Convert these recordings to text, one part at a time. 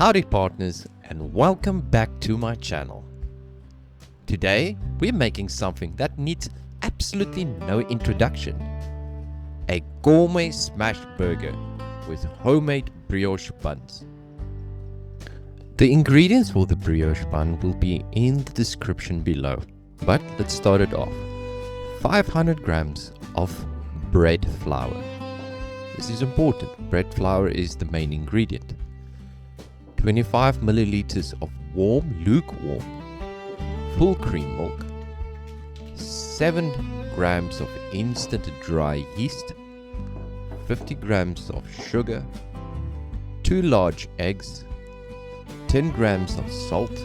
Howdy partners, and welcome back to my channel. Today we're making something that needs absolutely no introduction. A gourmet smashed burger with homemade brioche buns. The ingredients for the brioche bun will be in the description below, but let's start it off. 500 grams of bread flour. This is important, bread flour is the main ingredient. 25 milliliters of warm, lukewarm, full cream milk, 7 grams of instant dry yeast, 50 grams of sugar, 2 large eggs, 10 grams of salt,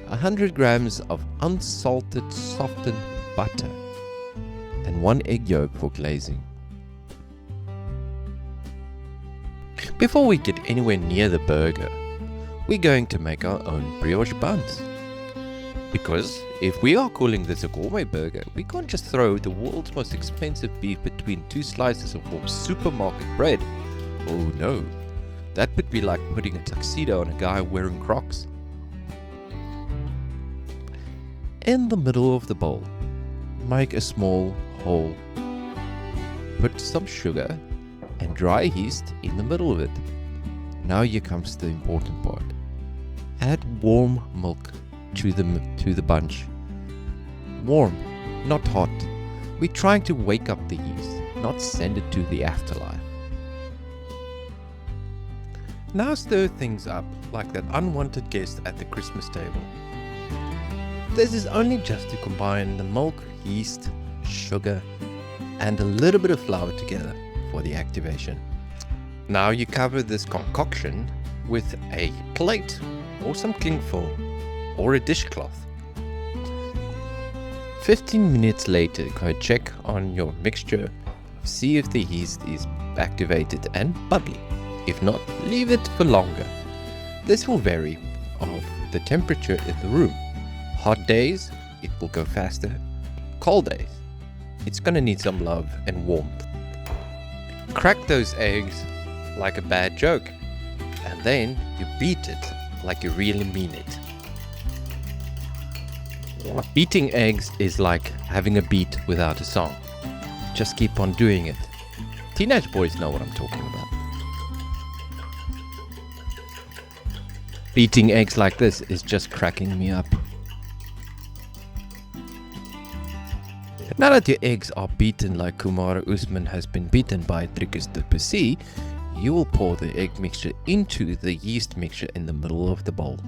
100 grams of unsalted softened butter, and 1 egg yolk for glazing. Before we get anywhere near the burger, we're going to make our own brioche buns. Because if we are calling this a gourmet burger, we can't just throw the world's most expensive beef between 2 slices of warm supermarket bread. Oh no, that would be like putting a tuxedo on a guy wearing Crocs. In the middle of the bowl, make a small hole. Put some sugar and dry yeast in the middle of it. Now here comes the important part. Add warm milk to the bunch. Warm, not hot. We're trying to wake up the yeast, not send it to the afterlife. Now stir things up like that unwanted guest at the Christmas table. This is only just to combine the milk, yeast, sugar, and a little bit of flour together for the activation. Now you cover this concoction with a plate or some cling film or a dishcloth. 15 minutes later, go check on your mixture, see if the yeast is activated and bubbly. If not, leave it for longer. This will vary of the temperature in the room. Hot days, it will go faster. Cold days, it's gonna need some love and warmth. Crack those eggs like a bad joke, and then you beat it like you really mean it. Beating eggs is like having a beat without a song. Just keep on doing it. Teenage boys know what I'm talking about. Beating eggs like this is just cracking me up. Now that your eggs are beaten like Kumar Usman has been beaten by Driekus du Plessis, you will pour the egg mixture into the yeast mixture in the middle of the bowl.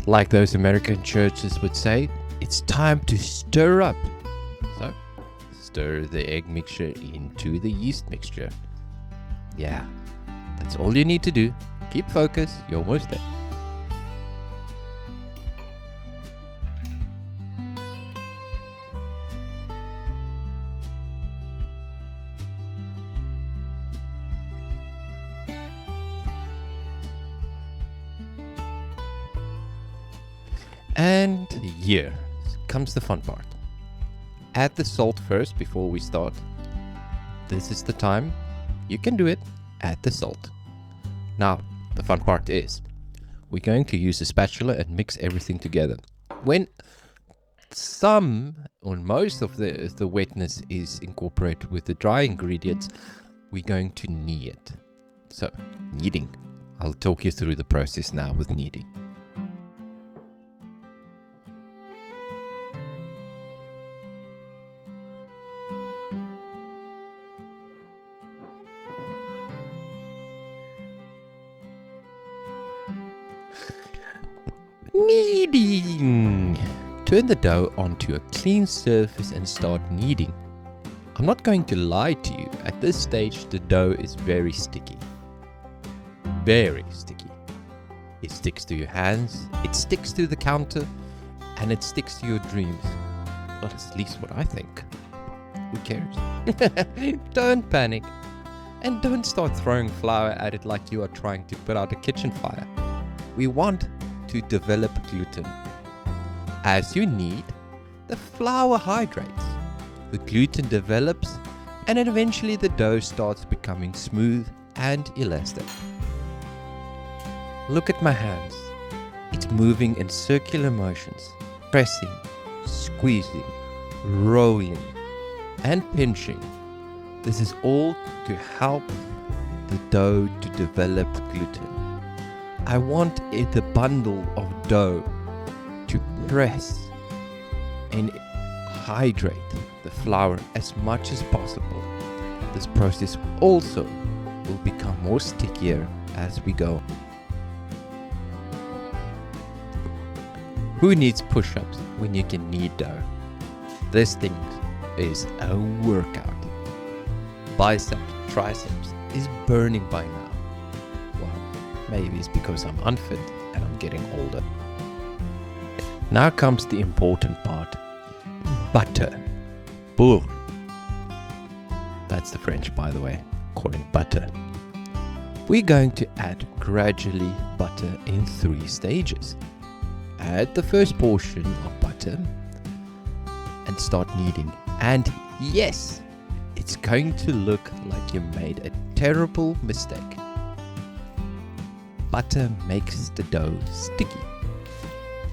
Like those American churches would say, it's time to stir up. So, stir the egg mixture into the yeast mixture. Yeah, that's all you need to do. Keep focused, you're almost there. And here comes the fun part. Add the salt first before we start. This is the time. You can do it. Add the salt. Now, the fun part is, we're going to use a spatula and mix everything together. When some or most of the wetness is incorporated with the dry ingredients, we're going to knead it. So, kneading. I'll talk you through the process now with kneading. Kneading! Turn the dough onto a clean surface and start kneading. I'm not going to lie to you, at this stage the dough is very sticky. Very sticky. It sticks to your hands, it sticks to the counter, and it sticks to your dreams. Well, that's at least what I think. Who cares? Don't panic. And don't start throwing flour at it like you are trying to put out a kitchen fire. We want to develop gluten. As you knead, the flour hydrates. The gluten develops and then eventually the dough starts becoming smooth and elastic. Look at my hands. It's moving in circular motions, pressing, squeezing, rolling, and pinching. This is all to help the dough to develop gluten. I want the bundle of dough to press and hydrate the flour as much as possible. This process also will become more stickier as we go. Who needs push-ups when you can knead dough? This thing is a workout. Biceps, triceps is burning by now. Well, maybe it's because I'm unfit and I'm getting older. Now comes the important part. Butter. Beurre. That's the French, by the way. Call it butter. We're going to add gradually butter in 3 stages. Add the first portion of butter and start kneading. And yes, it's going to look like you made a terrible mistake. Butter makes the dough sticky.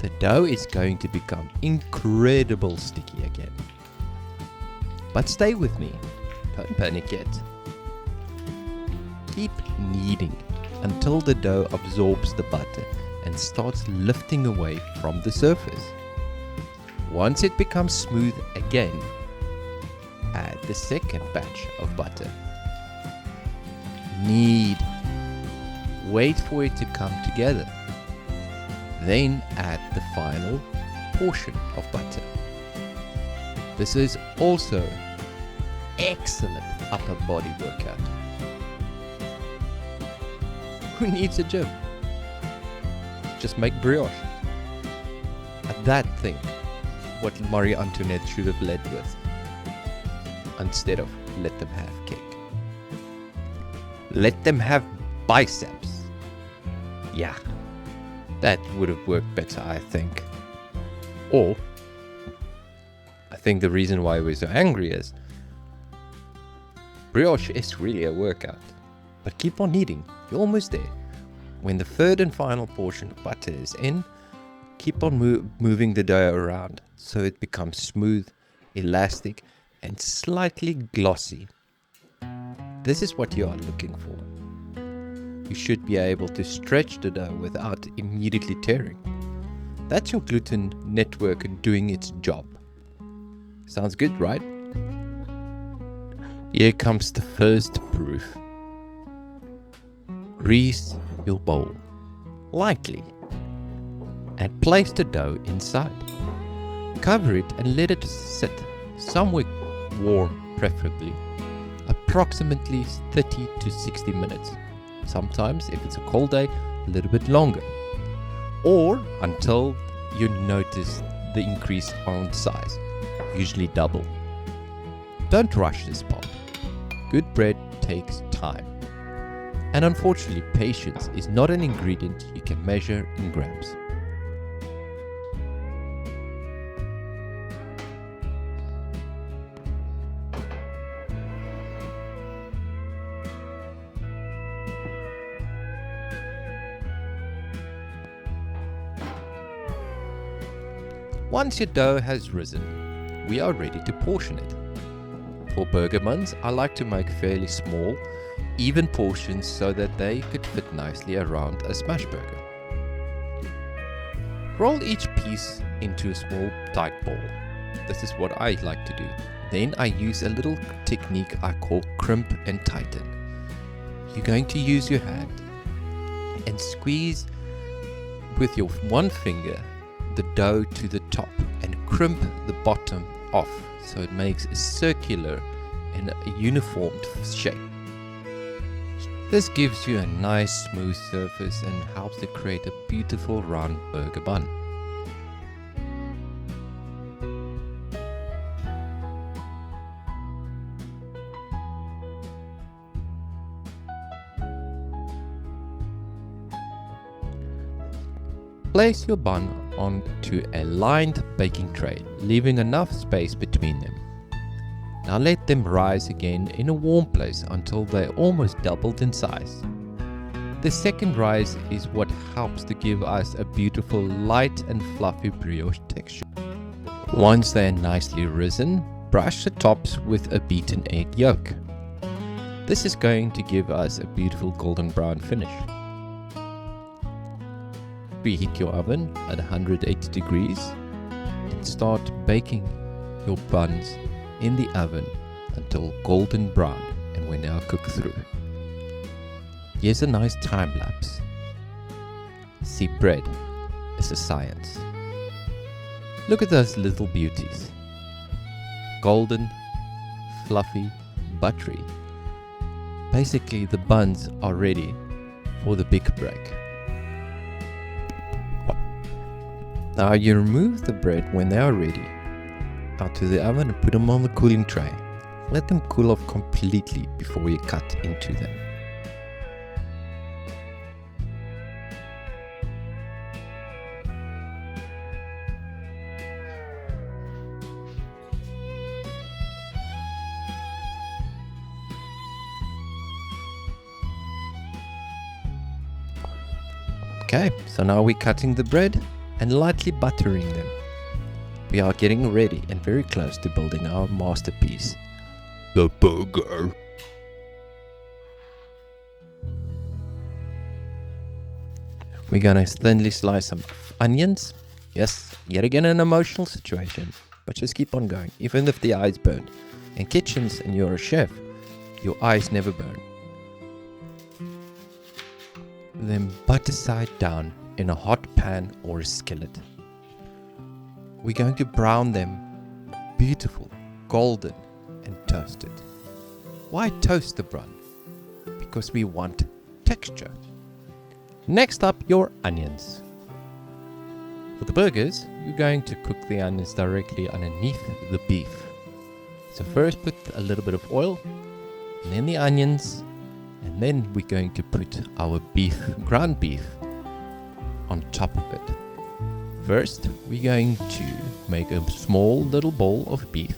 The dough is going to become incredibly sticky again. But stay with me, don't panic yet. Keep kneading until the dough absorbs the butter and starts lifting away from the surface. Once it becomes smooth again, add the second batch of butter. Knead. Wait for it to come together. Then add the final portion of butter. This is also excellent upper body workout. Who needs a gym? Just make brioche. At that thing, what Marie Antoinette should have led with, instead of let them have cake. Let them have biceps. Yeah, that would have worked better, I think. Or, I think the reason why we're so angry is brioche is really a workout. But keep on kneading, you're almost there. When the third and final portion of butter is in, keep on moving the dough around so it becomes smooth, elastic, and slightly glossy. This is what you are looking for. You should be able to stretch the dough without immediately tearing. That's your gluten network doing its job. Sounds good, right? Here comes the first proof. Grease your bowl lightly and place the dough inside. Cover it and let it sit somewhere warm, preferably approximately 30 to 60 minutes. Sometimes, if it's a cold day, a little bit longer, or until you notice the increase on size, usually double. Don't rush this part. Good bread takes time. And unfortunately, patience is not an ingredient you can measure in grams. Once your dough has risen, we are ready to portion it. For burger buns, I like to make fairly small, even portions so that they could fit nicely around a smash burger. Roll each piece into a small tight ball. This is what I like to do. Then I use a little technique I call crimp and tighten. You're going to use your hand and squeeze with your one finger the dough to the top and crimp the bottom off so it makes a circular and a uniform shape. This gives you a nice smooth surface and helps to create a beautiful round burger bun. Place your bun onto a lined baking tray, leaving enough space between them. Now let them rise again in a warm place until they almost doubled in size. The second rise is what helps to give us a beautiful light and fluffy brioche texture. Once they are nicely risen, brush the tops with a beaten egg yolk. This is going to give us a beautiful golden brown finish. Preheat your oven at 180 degrees and start baking your buns in the oven until golden brown and when they are cooked through. Here's a nice time lapse. See, bread is a science. Look at those little beauties. Golden, fluffy, buttery. Basically, the buns are ready for the big break. Now you remove the bread when they are ready out to the oven and put them on the cooling tray. Let them cool off completely before you cut into them. Okay, so now we're cutting the bread and lightly buttering them. We are getting ready and very close to building our masterpiece, the burger. We're gonna thinly slice some onions. Yes, yet again an emotional situation, but just keep on going, even if the eyes burn. In kitchens and you're a chef, your eyes never burn. Then butter side down in a hot pan or a skillet. We're going to brown them beautiful, golden and toasted. Why toast the bun? Because we want texture. Next up, your onions. For the burgers, you're going to cook the onions directly underneath the beef. So first put a little bit of oil, and then the onions, and then we're going to put our beef, ground beef, on top of it. First, we're going to make a small little bowl of beef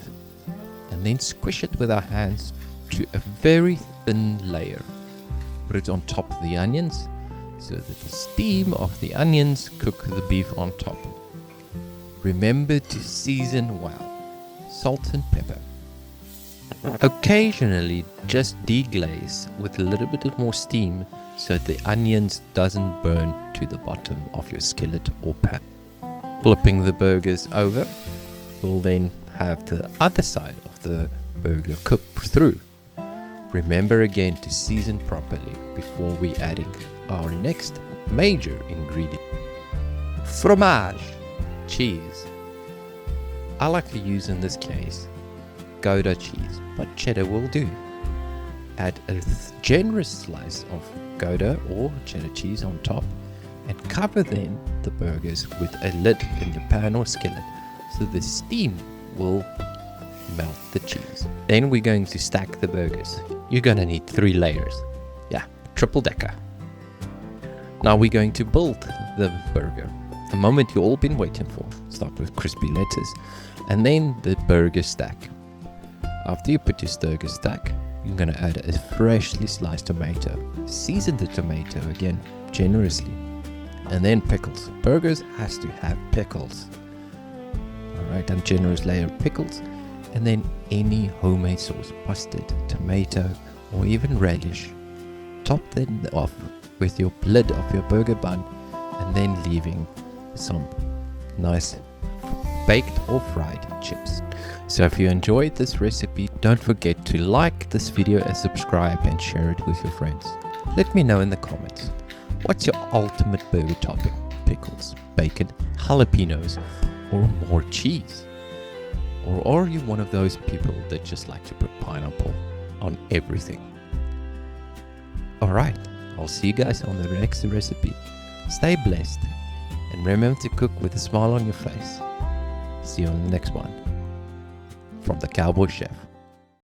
and then squish it with our hands to a very thin layer. Put it on top of the onions so that the steam of the onions cook the beef on top. Remember to season well, salt and pepper. Occasionally just deglaze with a little bit more steam so the onions doesn't burn to the bottom of your skillet or pan. Flipping the burgers over, we'll then have the other side of the burger cooked through. Remember again to season properly before we adding our next major ingredient. Fromage, cheese. I like to use in this case Gouda cheese, but cheddar will do. Add a generous slice of Gouda or cheddar cheese on top and cover then the burgers with a lid in the pan or skillet so the steam will melt the cheese. Then we're going to stack the burgers. You're going to need 3 layers. Yeah, triple decker. Now we're going to build the burger. The moment you've all been waiting for. Start with crispy lettuce and then the burger stack. After you put your burger stack, you're going to add a freshly sliced tomato. Season the tomato again generously. And then pickles. Burgers has to have pickles. Alright, and generous layer of pickles. And then any homemade sauce, mustard, tomato, or even relish. Top them off with your lid of your burger bun and then leaving some nice baked or fried chips. So if you enjoyed this recipe, don't forget to like this video and subscribe and share it with your friends. Let me know in the comments. What's your ultimate burger topping? Pickles, bacon, jalapenos, or more cheese? Or are you one of those people that just like to put pineapple on everything? Alright, I'll see you guys on the next recipe. Stay blessed and remember to cook with a smile on your face. See you on the next one. From the Cowboy Chef.